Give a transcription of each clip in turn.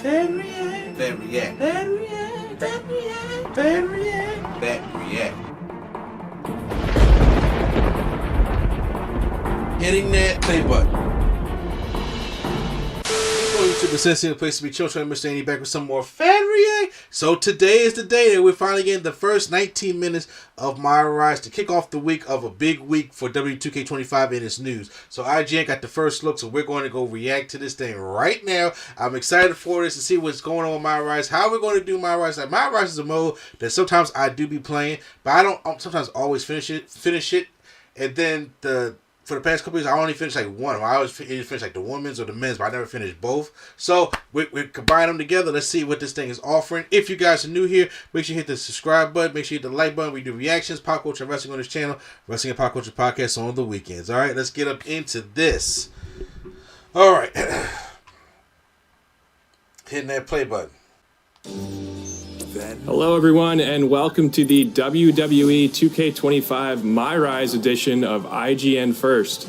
Bad react. Bad react. Bad react. Bad react. Bad react. Bad react. Hitting that play button. YouTube is the place to be. Chill, trying to Mr. Andy back with some more fan react. So today is the day that we're finally getting the first 19 minutes of MyRise to kick off the week of a big week for WWE 2K25 in its news. So IGN got the first look, so we're going to go react to this thing right now. I'm excited for this to see what's going on with MyRise, how we're going to do MyRise. Like, MyRise is a mode that sometimes I do be playing, but I don't sometimes always finish it, and then for the past couple years, I only finished like one. I always finish like the women's or the men's, but I never finished both. So we combine them together. Let's see what this thing is offering. If you guys are new here, make sure you hit the subscribe button. Make sure you hit the like button. We do reactions, pop culture, and wrestling on this channel. Wrestling and pop culture podcast on the weekends. All right, let's get up into this. All right. Hitting that play button. Hello, everyone, and welcome to the WWE 2K25 MyRise edition of IGN First.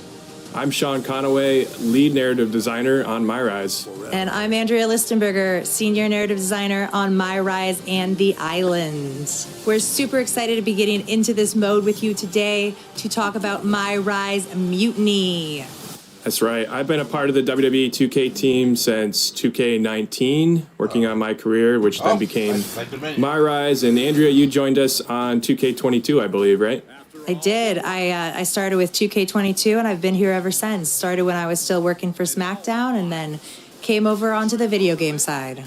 I'm Sean Conaway, lead narrative designer on MyRise. And I'm Andrea Listenberger, senior narrative designer on MyRise and The Island. We're super excited to be getting into this mode with you today to talk about MyRise Mutiny. That's right. I've been a part of the WWE 2K team since 2K19, working on my career, which then became MyRise. And Andrea, you joined us on 2K22, I believe, right? I did. I started with 2K22, and I've been here ever since. Started when I was still working for Smackdown, and then came over onto the video game side.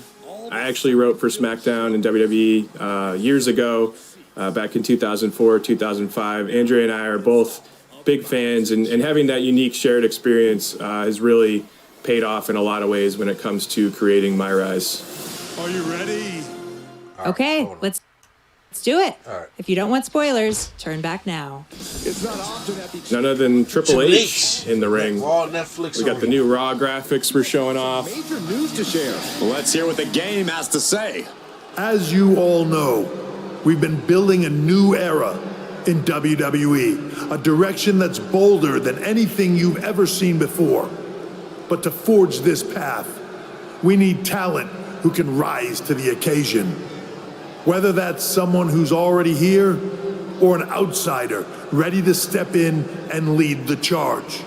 I actually wrote for Smackdown and WWE years ago, back in 2004, 2005. Andrea and I are both big fans, and having that unique shared experience has really paid off in a lot of ways when it comes to creating MyRise. Are you ready? Okay, let's do it. All right. If you don't want spoilers, turn back now. It's not often that the None other than Triple H in the ring. Raw Netflix. We got the new Raw graphics we're showing off. major news to share. Let's hear what the game has to say. As you all know, we've been building a new era in WWE, a direction that's bolder than anything you've ever seen before. But to forge this path, we need talent who can rise to the occasion. Whether that's someone who's already here or an outsider ready to step in and lead the charge.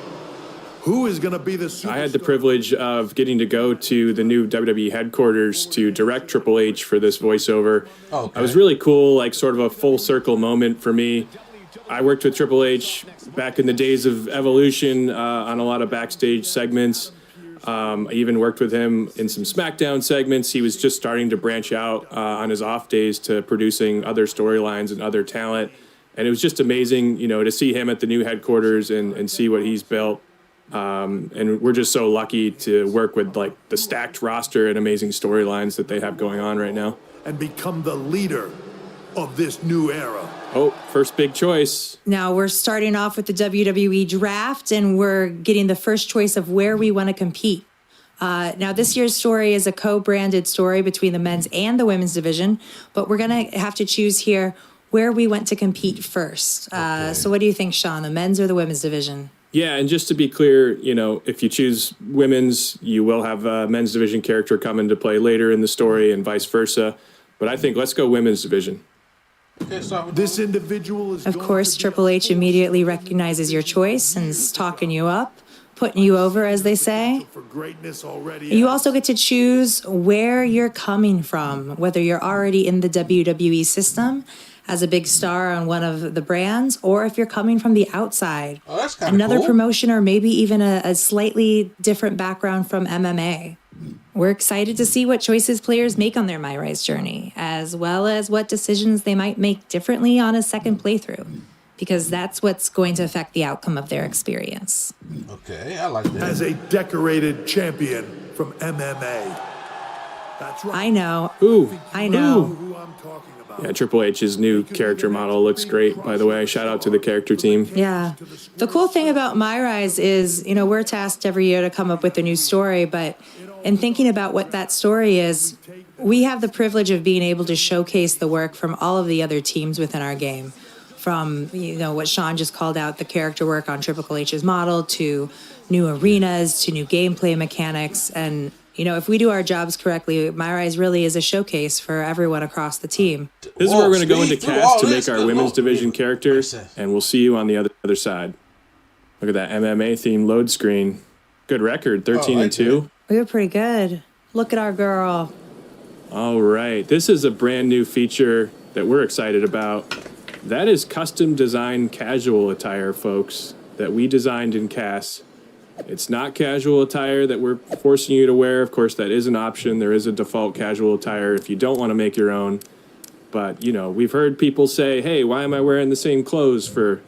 Who is going to be the superstar? I had the privilege of getting to go to the new WWE headquarters to direct Triple H for this voiceover. Okay. It was really cool, like sort of a full circle moment for me. I worked with Triple H back in the days of Evolution on a lot of Backstage segments. I even worked with him in some Smackdown segments. He was just starting to branch out on his off days to producing other storylines and other talent. And it was just amazing, you know, to see him at the new headquarters and see what he's built. And we're just so lucky to work with like the stacked roster and amazing storylines that they have going on right now. And become the leader of this new era. Oh, first big choice. Now we're starting off with the WWE draft, and we're getting the first choice of where we want to compete. Now, this year's story is a co-branded story between the men's and the women's division, but we're going to have to choose here where we want to compete first. So what do you think, Sean, the men's or the women's division? Yeah, and just to be clear, you know, if you choose women's, you will have a men's division character come into play later in the story and vice versa. But I think let's go women's division. This individual is Of course, Triple H immediately recognizes your choice and is talking you up, putting you over, as they say. for greatness already. You also get to choose where you're coming from, whether you're already in the WWE system as a big star on one of the brands, or if you're coming from the outside. Oh, that's kind of Another cool. promotion, or maybe even a slightly different background from MMA. We're excited to see what choices players make on their MyRise journey, as well as what decisions they might make differently on a second playthrough, because that's what's going to affect the outcome of their experience. Okay, I like that. As a decorated champion from MMA. That's right. I know. Ooh, I know. Who I'm talking about. yeah, Triple H's new character model looks great, by the way. Shout out to the character team. Yeah. The cool thing about MyRise is, you know, we're tasked every year to come up with a new story, but in thinking about what that story is, we have the privilege of being able to showcase the work from all of the other teams within our game. From, you know, what Sean just called out, the character work on Triple H's model, to new arenas, to new gameplay mechanics. And you know, if we do our jobs correctly, MyRise really is a showcase for everyone across the team. This is where we're going to go into cast to make our women's division characters, and we'll see you on the other side. Look at that MMA theme load screen. Good record, 13-2. We were pretty good. Look at our girl. All right, this is a brand new feature that we're excited about. That is custom designed casual attire, folks, that we designed in CAS. It's not casual attire that we're forcing you to wear. Of course, that is an option. There is a default casual attire if you don't want to make your own. But, you know, we've heard people say, hey, why am I wearing the same clothes for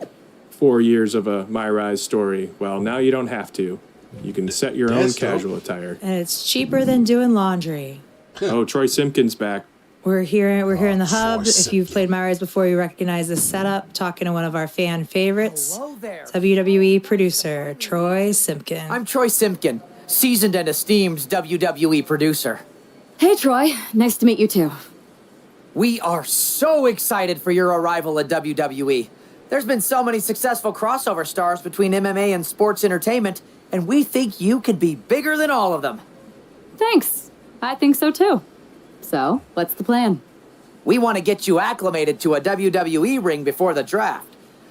4 years of a MyRise story? Well, now you don't have to. You can set your own casual attire. And it's cheaper than doing laundry. Oh, Troy Simpkins back. We're here in the hub. If you've played MyRise before, you recognize this setup. Talking to one of our fan favorites, Hello there. WWE producer Troy Simpkin. I'm Troy Simpkin, seasoned and esteemed WWE producer. Hey, Troy. Nice to meet you, too. We are so excited for your arrival at WWE. There's been so many successful crossover stars between MMA and sports entertainment, and we think you could be bigger than all of them. Thanks. I think so, too. So, what's the plan? We want to get you acclimated to a WWE ring before the draft.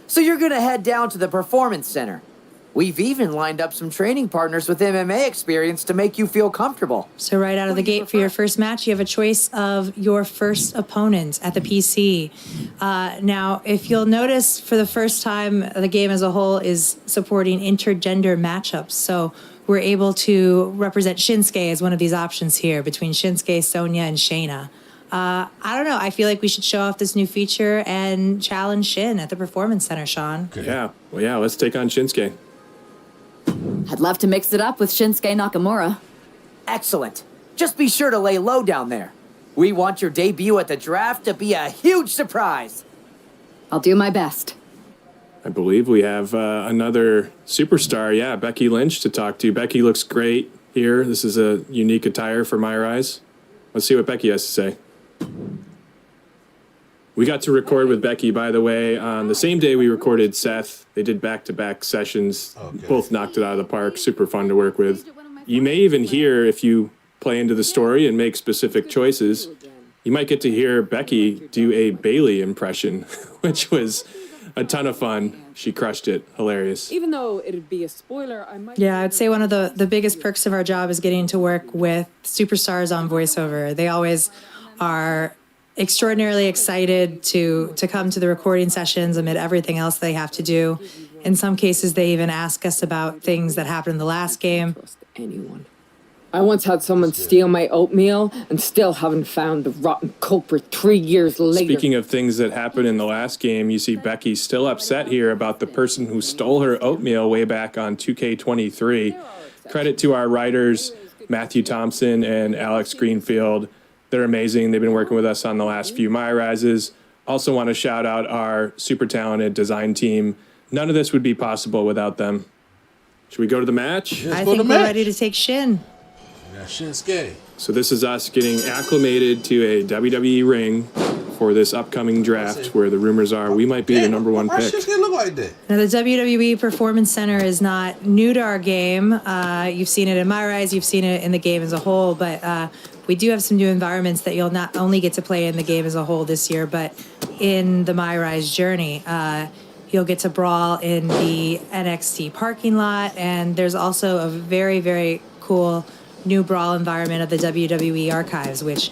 So you're going to head down to the Performance Center. We've even lined up some training partners with MMA experience to make you feel comfortable. So right out of the gate for your first match, you have a choice of your first opponent at the PC. Now, if you'll notice, for the first time, the game as a whole is supporting intergender matchups. So we're able to represent Shinsuke as one of these options here between Shinsuke, Sonya, and Shayna. I don't know. I feel like we should show off this new feature and challenge Shin at the Performance Center, Sean. Yeah, well, yeah, let's take on Shinsuke. I'd love to mix it up with Shinsuke Nakamura. Excellent. Just be sure to lay low down there. We want your debut at the draft to be a huge surprise. I'll do my best. I believe we have another superstar, yeah, Becky Lynch to talk to. Becky looks great here. This is a unique attire for MyRise. Let's see what Becky has to say. We got to record with Becky, by the way, on the same day we recorded Seth. They did back-to-back sessions. Okay. Both knocked it out of the park. Super fun to work with. You may even hear, if you play into the story and make specific choices, you might get to hear Becky do a Bailey impression, which was a ton of fun. She crushed it. Hilarious. Even though it'd be a spoiler, I might... Yeah, I'd say one of the biggest perks of our job is getting to work with superstars on voiceover. They always are extraordinarily excited to come to the recording sessions amid everything else they have to do. In some cases, they even ask us about things that happened in the last game. Trust anyone. I once had someone steal my oatmeal and still haven't found the rotten culprit 3 years later. Speaking of things that happened in the last game, you see Becky still upset here about the person who stole her oatmeal way back on 2K23. Credit to our writers, Matthew Thompson and Alex Greenfield. They're amazing. They've been working with us on the last few MyRises. Also want to shout out our super talented design team. None of this would be possible without them. Should we go to the match? I think we're ready to take Shin. Yeah, Shinsuke. So this is us getting acclimated to a WWE ring for this upcoming draft, where the rumors are we might be the number one pick. Why Shinsuke look like that? Now, the WWE Performance Center is not new to our game. You've seen it in MyRise, you've seen it in the game as a whole, but we do have some new environments that you'll not only get to play in the game as a whole this year, but in the MyRise journey. You'll get to brawl in the NXT parking lot, and there's also a very, very cool new brawl environment of the WWE archives, which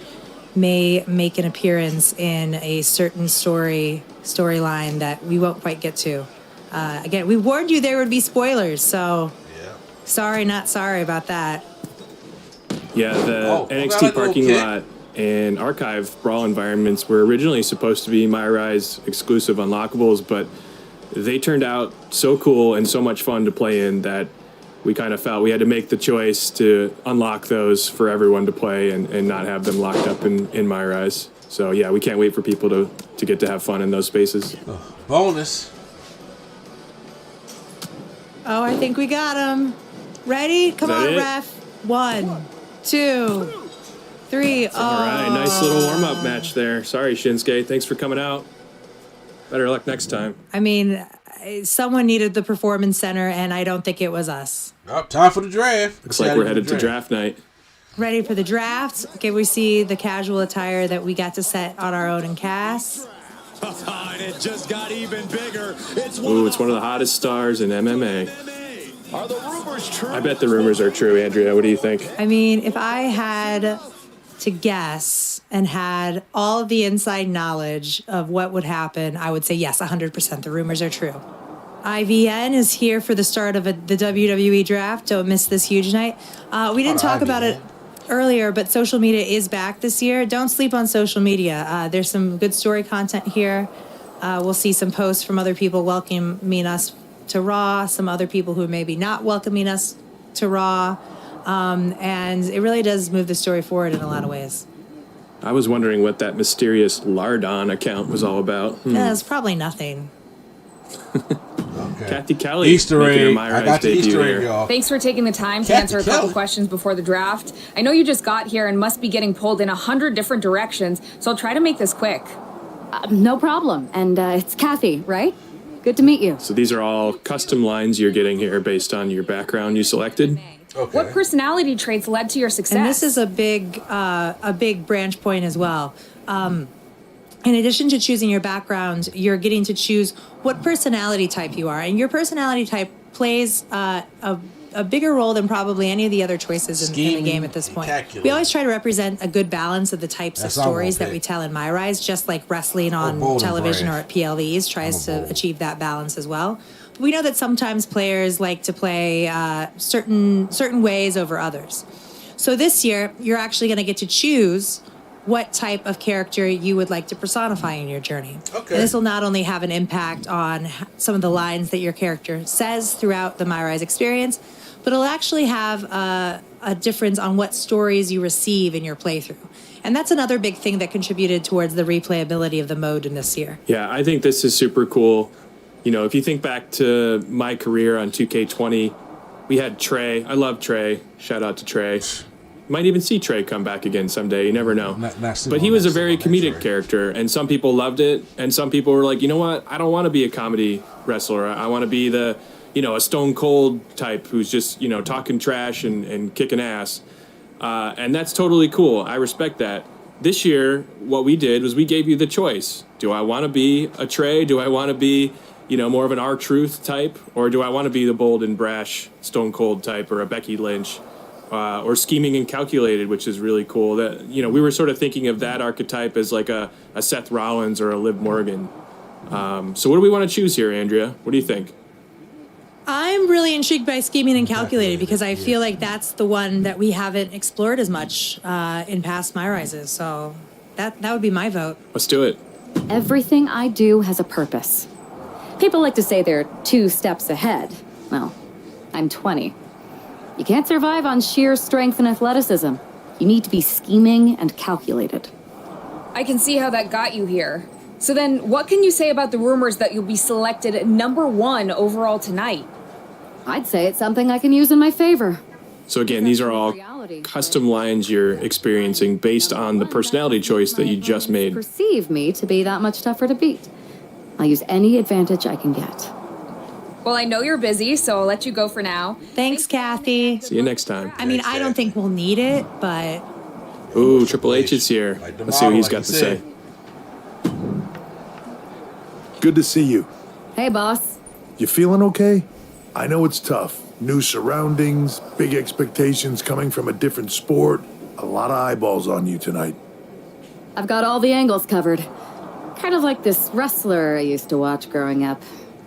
may make an appearance in a certain storyline that we won't quite get to. Again, we warned you there would be spoilers, so sorry, not sorry about that. Yeah, the NXT parking lot and archive brawl environments were originally supposed to be MyRise exclusive unlockables, but they turned out so cool and so much fun to play in that we kind of felt we had to make the choice to unlock those for everyone to play and not have them locked up in MyRise. So yeah, we can't wait for people to get to have fun in those spaces. Bonus. Oh, I think we got him. Ready? Come on, ref. 1, 2, 3. All right, nice little warm-up match there. Sorry, Shinsuke. Thanks for coming out. Better luck next time. I mean, someone needed the Performance Center, and I don't think it was us. Time for the draft. Looks like we're headed to draft night. ready for the draft. Okay, we see the casual attire that we got to set on our own in Cass. And it just got even bigger. It's one of the hottest stars in MMA. Are the rumors true? I bet the rumors are true, Andrea. What do you think? I mean, if I had to guess and had all of the inside knowledge of what would happen, I would say yes, 100%. The rumors are true. IVN is here for the start of the WWE draft. Don't miss this huge night. We didn't talk about it earlier, but social media is back this year. Don't sleep on social media. There's some good story content here. We'll see some posts from other people welcoming us to Raw, some other people who are maybe not welcoming us to Raw. And it really does move the story forward in a lot of ways. I was wondering what that mysterious Lardon account was all about. It's probably nothing. Okay. Kathy Kelly. Easter egg. I got the Easter egg, y'all. Thanks for taking the time to answer a couple questions before the draft. I know you just got here and must be getting pulled in 100 different directions, so I'll try to make this quick. No problem. And it's Kathy, right? Good to meet you. So these are all custom lines you're getting here based on your background you selected? Okay. What personality traits led to your success? And this is a big branch point as well. In addition to choosing your background, you're getting to choose what personality type you are. And your personality type plays a bigger role than probably any of the other choices in the game at this point. We always try to represent a good balance of the types of stories that we tell in MyRise, just like wrestling on television or at PLEs tries to achieve that balance as well. But we know that sometimes players like to play certain ways over others. So this year, you're actually going to get to choose what type of character you would like to personify in your journey. Okay. And this will not only have an impact on some of the lines that your character says throughout the MyRise experience, but it'll actually have a difference on what stories you receive in your playthrough. And that's another big thing that contributed towards the replayability of the mode in this year. Yeah, I think this is super cool. You know, if you think back to my career on 2K20, we had Trey. I love Trey. Shout out to Trey. Might even see Trey come back again someday. You never know. But he was a very comedic character, and some people loved it, and some people were like, you know what? I don't want to be a comedy wrestler. I want to be the, a Stone Cold type who's just, talking trash and kicking ass. And that's totally cool. I respect that. This year, what we did was we gave you the choice. Do I want to be a Trey? Do I want to be, more of an R-Truth type? Or do I want to be the bold and brash Stone Cold type or a Becky Lynch? Or scheming and calculated, which is really cool. That we were sort of thinking of that archetype as like a Seth Rollins or a Liv Morgan. So what do we want to choose here, Andrea? What do you think? I'm really intrigued by scheming and calculated because I feel like that's the one that we haven't explored as much in past MyRises. So that would be my vote. Let's do it. Everything I do has a purpose. People like to say they're 2 steps ahead. Well, I'm 20. You can't survive on sheer strength and athleticism. You need to be scheming and calculated. I can see how that got you here. So then, what can you say about the rumors that you'll be selected #1 overall tonight? I'd say it's something I can use in my favor. So again, these are all custom lines you're experiencing based on the personality choice that you just made. Perceive me to be that much tougher to beat. I'll use any advantage I can get. Well, I know you're busy, so I'll let you go for now. Thanks, Kathy. See you next time. I mean, I don't think we'll need it, but... Ooh, Triple H is here. Let's see what he's got to say. Good to see you. Hey, boss. You feeling okay? I know it's tough. New surroundings, big expectations coming from a different sport. A lot of eyeballs on you tonight. I've got all the angles covered. Kind of like this wrestler I used to watch growing up.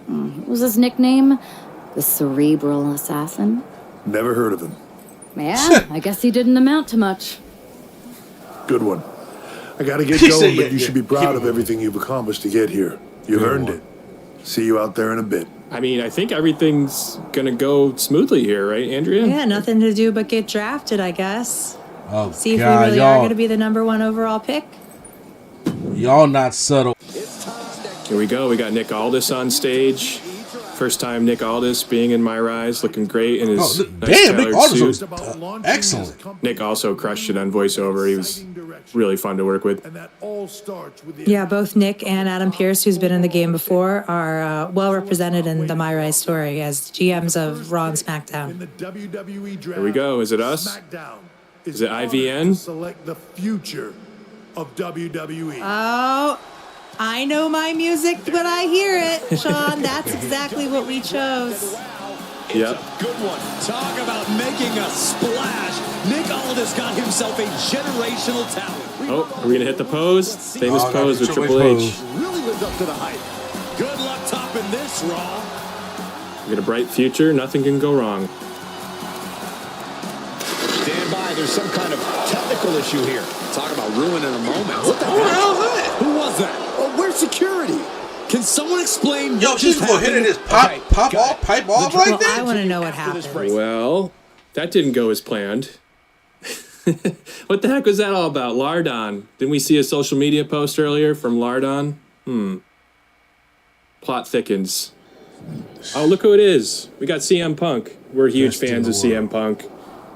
What was his nickname? The Cerebral Assassin? Never heard of him. Yeah, I guess he didn't amount to much. Good one. I gotta get going, but you should be proud of everything you've accomplished to get here. You've earned it. See you out there in a bit. I mean, I think everything's gonna go smoothly here, right, Andrea? Yeah, nothing to do but get drafted, I guess. Oh, see if we really are going to be the #1 overall pick. Y'all not subtle. Here we go. We got Nick Aldis on stage. First time Nick Aldis being in MyRise, looking great in his nice Nick tailored Aldis suit. Excellent. Nick also crushed it on voiceover. He was really fun to work with. Yeah, both Nick and Adam Pearce, who's been in the game before, are well represented in the MyRise story as GMs of Raw and Smackdown. Here we go. Is it us? is it honored IVN? to select the future of WWE. Oh, I know my music when I hear it, Sean. That's exactly what we chose. Yep. Good one. Talk about making a splash. Nick Aldis got himself a generational talent. Oh, are we going to hit the pose? Famous pose with Triple H. Really lived up to the hype. Good luck topping this, Raw. We got a bright future. Nothing can go wrong. Stand by. There's some kind of technical issue here. Talk about ruining a moment. What the hell is that? Who was that? Oh, where's security? Can someone explain Yo, what she's just gonna hit happened? it as pipe off right Well, there? I want to know what happened. Well, that didn't go as planned. What the heck was that all about? Lardon. Didn't we see a social media post earlier from Lardon? Plot thickens. Oh, look who it is. We got CM Punk. We're huge fans of CM Punk.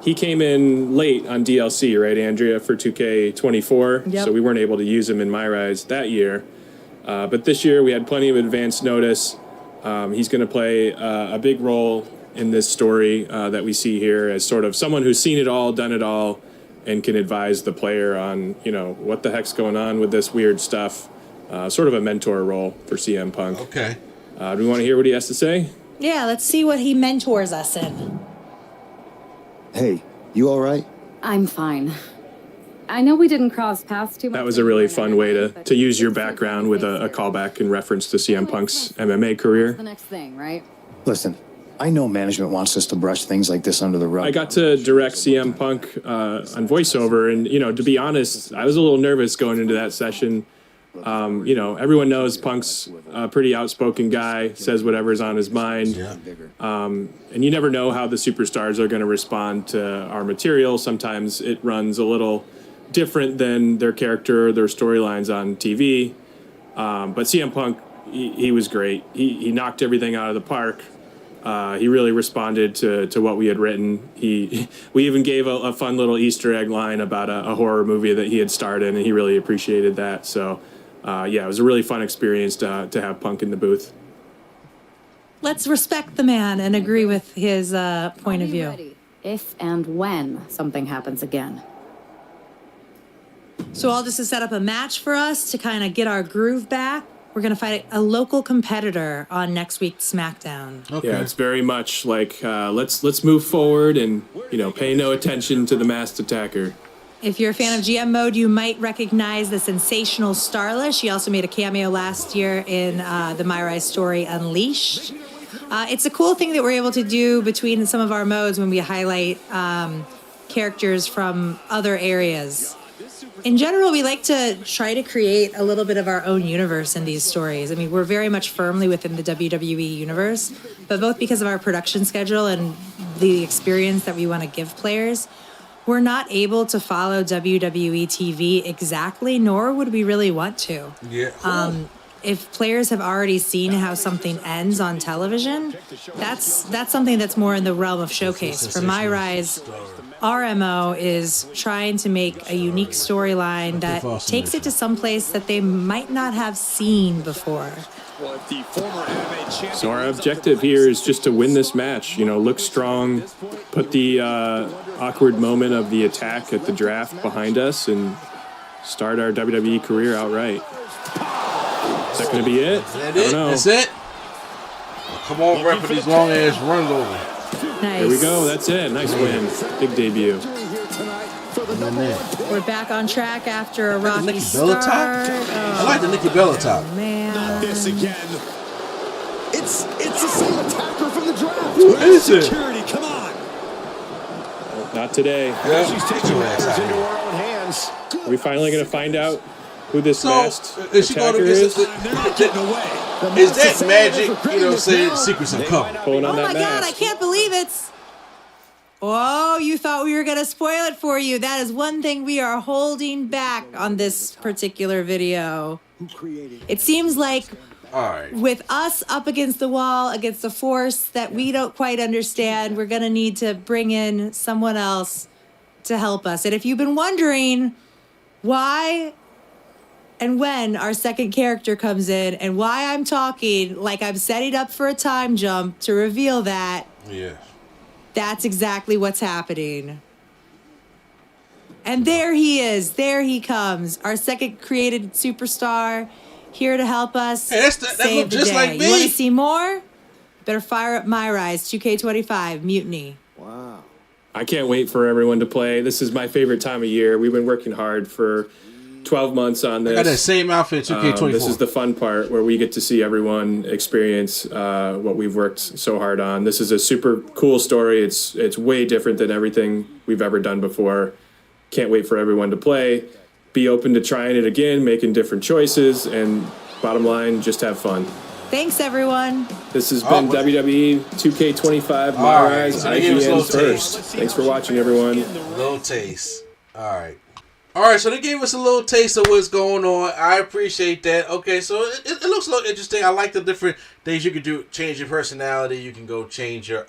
He came in late on DLC, right, Andrea, for 2K24. Yep. So we weren't able to use him in MyRise that year. But this year we had plenty of advance notice. He's going to play a big role in this story that we see here as sort of someone who's seen it all, done it all, and can advise the player on, what the heck's going on with this weird stuff. Sort of a mentor role for CM Punk. Okay. Do we want to hear what he has to say? Yeah, let's see what he mentors us in. Hey, you all right? I'm fine. I know we didn't cross paths too much. That was a really fun way to use your background with a callback in reference to CM Punk's MMA career. The next thing, right? Listen, I know management wants us to brush things like this under the rug. I got to direct CM Punk on voiceover, and to be honest, I was a little nervous going into that session. Everyone knows Punk's a pretty outspoken guy, says whatever's on his mind. And you never know how the superstars are going to respond to our material. Sometimes it runs a little different than their character or their storylines on TV. But CM Punk, he was great. He knocked everything out of the park. He really responded to what we had written. We even gave a fun little Easter egg line about a horror movie that he had starred in, and he really appreciated that. So, it was a really fun experience to have Punk in the booth. Let's respect the man and agree with his point of view. Ready if and when something happens again. So all this is set up a match for us to kind of get our groove back. We're going to fight a local competitor on next week's SmackDown. Okay. Yeah, it's very much like let's move forward and pay no attention to the masked attacker. If you're a fan of GM Mode, you might recognize the sensational Starla. She also made a cameo last year in the MyRise story Unleashed. It's a cool thing that we're able to do between some of our modes when we highlight characters from other areas. In general, we like to try to create a little bit of our own universe in these stories. I mean, we're very much firmly within the WWE universe, but both because of our production schedule and the experience that we want to give players, we're not able to follow WWE TV exactly, nor would we really want to. Yeah. If players have already seen how something ends on television, that's something that's more in the realm of showcase. For MyRise, our MO is trying to make a unique storyline that takes it to some place that they might not have seen before. So our objective here is just to win this match. Look strong, put the awkward moment of the attack at the draft behind us, and start our WWE career outright. Is that going to be it? Is that I it? don't know. That's it? Come on, rep with these long ass runs over. Nice. There we go. That's it. Nice win. Big debut. We're back on track after a rocky Nikki Bella start. top? I like the Nikki Bella top. Man. Not this again. It's the same attacker from the draft. Who is it? Security, come on. Not today. Yeah. She's taking matters into her own hands. Are we finally going to find out who this masked is she going attacker to is? They're not getting away. Is that magic? Saying secrets uncovered. Pulling on Oh that my God, I mask. can't believe it's... Oh, you thought we were going to spoil it for you. That is one thing we are holding back on this particular video. It seems like All right. with us up against the wall, against a force that we don't quite understand, we're going to need to bring in someone else to help us. And if you've been wondering why and when our second character comes in and why I'm talking like I'm setting up for a time jump to reveal that, Yeah. that's exactly what's happening. And there he is. There he comes. Our second created superstar, here to help us Hey, that save look the just day. like me. You want to see more? Better fire up MyRise 2K25 Mutiny. Wow. I can't wait for everyone to play. This is my favorite time of year. We've been working hard for 12 months on this. I got that same outfit, 2K24. This is the fun part where we get to see everyone experience what we've worked so hard on. This is a super cool story. It's way different than everything we've ever done before. Can't wait for everyone to play. Be open to trying it again, making different choices, and bottom line, just have fun. Thanks, everyone. This has been WWE 2K25, MyRise, so they gave us a IGN's little Thurs. taste. Thanks for watching, everyone. Little taste. All right, so they gave us a little taste of what's going on. I appreciate that. Okay, so it looks a little interesting. I like the different things you can do. Change your personality. You can go change your,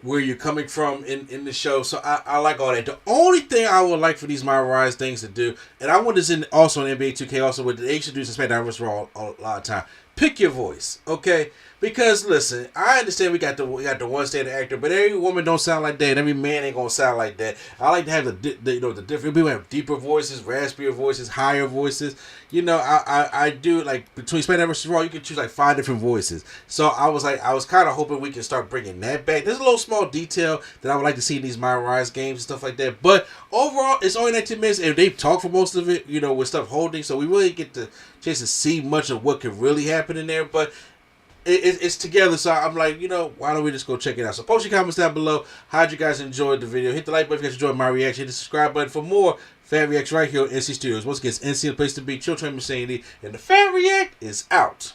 where you're coming from in the show. So I like all that. The only thing I would like for these MyRise things to do, and I want this in also in NBA 2K also, what they should do some Smackdown vs. Raw a lot of time. Pick your voice, okay? Because listen, I understand we got the one standard actor, but every woman don't sound like that, and every man ain't gonna sound like that. I like to have the different people have deeper voices, raspier voices, higher voices. I do like between Smackdown vs. Raw, you can choose like 5 different voices. So I was kind of hoping we can start bringing that back. There's a little small detail that I would like to see in these MyRise games and stuff like that. But overall, it's only 19 minutes, and they talk for most of it, with stuff holding, so we really get the chance to see much of what could really happen in there. But it's together, so I'm like, why don't we just go check it out? So post your comments down below. How'd you guys enjoy the video? Hit the like button if you guys enjoyed my reaction. Hit the subscribe button for more Fan Reacts right here on NC Studios. Once again, it's NC, the place to be. Chill, train, insanity, and the Fan React is out.